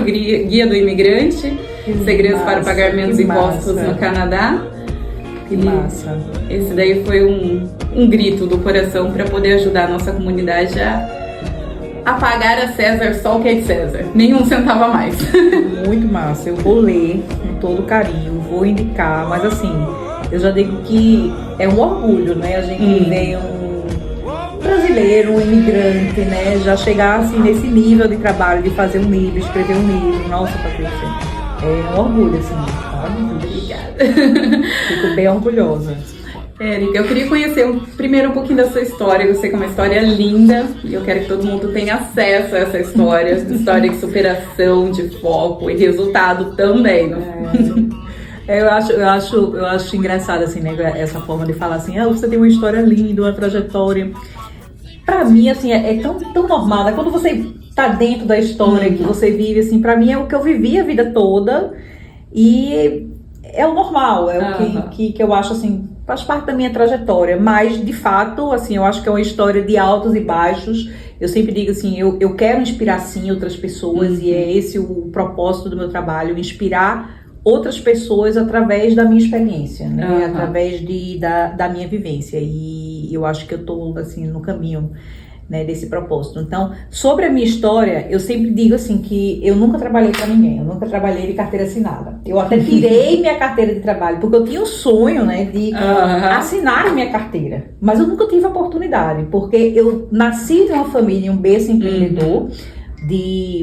Guia do Imigrante, Segredos para Pagar Menos Impostos no Canadá. Que massa. Esse daí foi um grito do coração para poder ajudar a nossa comunidade a pagar a César só o que é de César, nenhum centavo a mais. Muito massa, eu vou ler com todo carinho, vou indicar, mas assim, eu já digo que é um orgulho, né? A gente ver um brasileiro, um imigrante, né? Já chegar assim nesse nível de trabalho, de fazer um livro, escrever um livro. Nossa, Patrícia, é um orgulho, assim, sabe? Muito obrigada. Fico bem orgulhosa. Érica, eu queria conhecer primeiro um pouquinho da sua história. Eu sei que é uma história linda e eu quero que todo mundo tenha acesso a essa história, história de superação, de foco e resultado também, né? Eu acho engraçado, assim, né, essa forma de falar assim, você tem uma história linda, uma trajetória. Pra mim, assim, é tão normal, né? Quando você tá dentro da história que você vive, assim, pra mim é o que eu vivi a vida toda e é o normal, é o que eu acho, assim, faz parte da minha trajetória, mas, de fato, assim, eu acho que é uma história de altos e baixos. Eu sempre digo assim, eu quero inspirar, sim, outras pessoas e é esse o propósito do meu trabalho, inspirar outras pessoas através da minha experiência, né? Através da minha vivência. E eu acho que eu tô, assim, no caminho, né, desse propósito. Então, sobre a minha história, eu sempre digo assim que eu nunca trabalhei para ninguém, eu nunca trabalhei de carteira assinada. Eu até tirei minha carteira de trabalho, porque eu tinha o sonho, né, de assinar a minha carteira. Mas eu nunca tive a oportunidade, porque eu nasci de uma família, um berço empreendedor.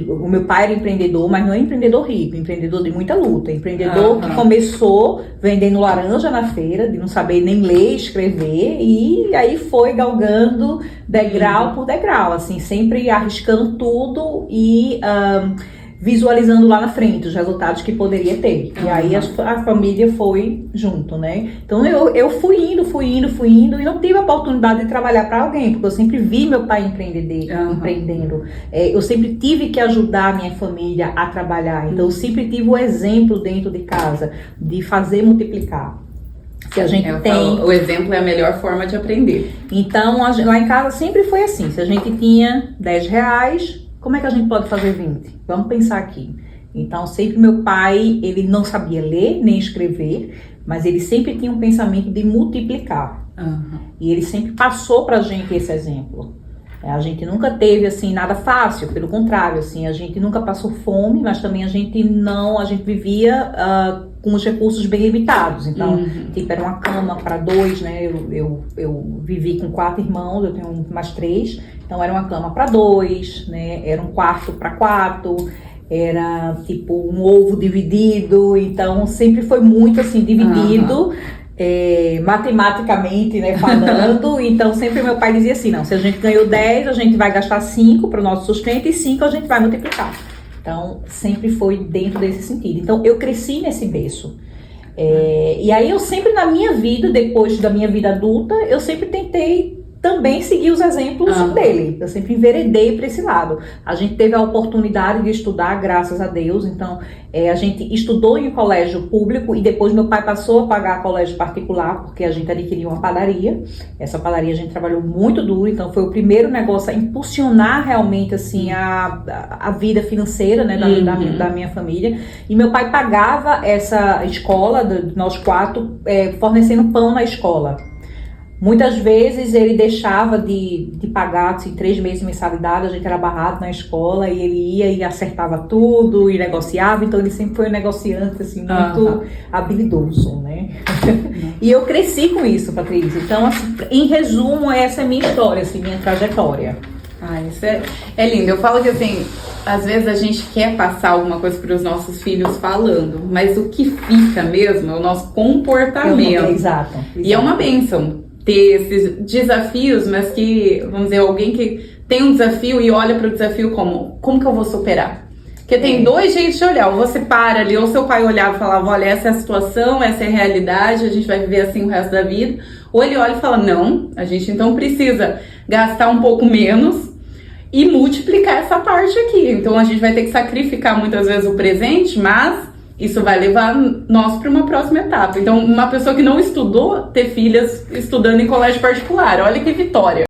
O meu pai era empreendedor, mas não é empreendedor rico, empreendedor de muita luta, empreendedor que começou vendendo laranja na feira, de não saber nem ler, escrever, e aí foi galgando degrau por degrau, assim, sempre arriscando tudo e visualizando lá na frente os resultados que poderia ter. E aí a família foi junto, né? Então eu fui indo e não tive a oportunidade de trabalhar para alguém, porque eu sempre vi meu pai empreendendo. Eu sempre tive que ajudar a minha família a trabalhar. Então eu sempre tive o exemplo dentro de casa de fazer multiplicar. Se a gente o exemplo é a melhor forma de aprender. Então lá em casa sempre foi assim, se a gente tinha R$10, como é que a gente pode fazer 20? Vamos pensar aqui. Então, sempre meu pai, ele não sabia ler nem escrever, mas ele sempre tinha um pensamento de multiplicar. E ele sempre passou pra gente esse exemplo. A gente nunca teve, assim, nada fácil, pelo contrário, assim, a gente nunca passou fome, mas também a gente vivia com os recursos bem limitados. Então, tipo, era uma cama para 2, né? Eu vivi com 4 irmãos, eu tenho mais 3, então era uma cama para 2, né? Era um quarto para 4, era tipo um ovo dividido, então sempre foi muito assim, dividido. Matematicamente, né, falando. Então sempre meu pai dizia assim, não, se a gente ganhou 10, a gente vai gastar 5 para o nosso sustento e 5 a gente vai multiplicar. Então sempre foi dentro desse sentido. Então eu cresci nesse berço. E aí eu sempre na minha vida, depois da minha vida adulta, eu sempre tentei também seguir os exemplos dele. Eu sempre enveredei para esse lado. A gente teve a oportunidade de estudar, graças a Deus. Então, a gente estudou em colégio público e depois meu pai passou a pagar colégio particular, porque a gente adquiriu uma padaria. Essa padaria a gente trabalhou muito duro, então foi o primeiro negócio a impulsionar realmente assim, a vida financeira, né, da minha família. E meu pai pagava essa escola, nós 4, fornecendo pão na escola. Muitas vezes ele deixava de pagar assim, 3 meses de mensalidade, a gente era barrado na escola e ele ia e acertava tudo e negociava, então ele sempre foi um negociante assim, muito habilidoso, né? E eu cresci com isso, Patrícia. Então, assim, em resumo, essa é a minha história, assim, minha trajetória. Isso é lindo. Eu falo que assim, às vezes a gente quer passar alguma coisa para os nossos filhos falando, mas o que fica mesmo é o nosso comportamento. Exato. E é uma bênção ter esses desafios, mas que, vamos dizer, alguém que tem um desafio e olha para o desafio como que eu vou superar? Porque tem 2 jeitos de olhar, ou você para ali, ou seu pai olhava e falava, olha, essa é a situação, essa é a realidade, a gente vai viver assim o resto da vida, ou ele olha e fala, não, a gente então precisa gastar um pouco menos e multiplicar essa parte aqui, então a gente vai ter que sacrificar muitas vezes o presente, mas isso vai levar nós para uma próxima etapa. Então, uma pessoa que não estudou, ter filhas estudando em colégio particular, olha que vitória.